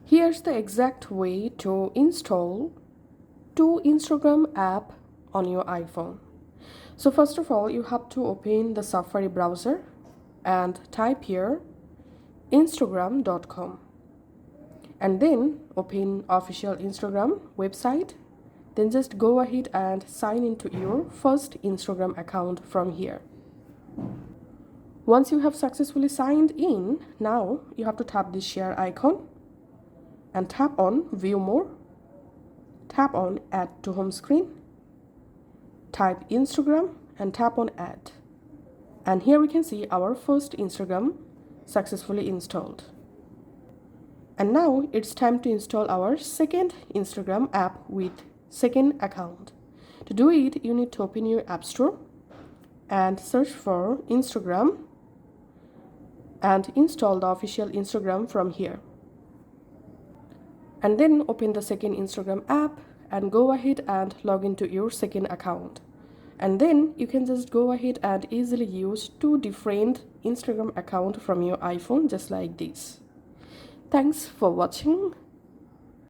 Here's the exact way to install two Instagram app on your iPhone. So first of all, you have to open the Safari browser and type here instagram.com, and then open official Instagram website. Then just go ahead and sign into your first Instagram account from here. Once you have successfully signed in, now you have to tap this share icon and tap on view more, tap on add to home screen, type Instagram and tap on add. And here we can see our first Instagram successfully installed. And now it's time to install our second Instagram app with second account. To do it, you need to open your App Store and search for Instagram and install the official Instagram from here. And then open the second Instagram app and go ahead and log into your second account. And then you can just go ahead and easily use two different Instagram accounts from your iPhone just like this. Thanks for watching.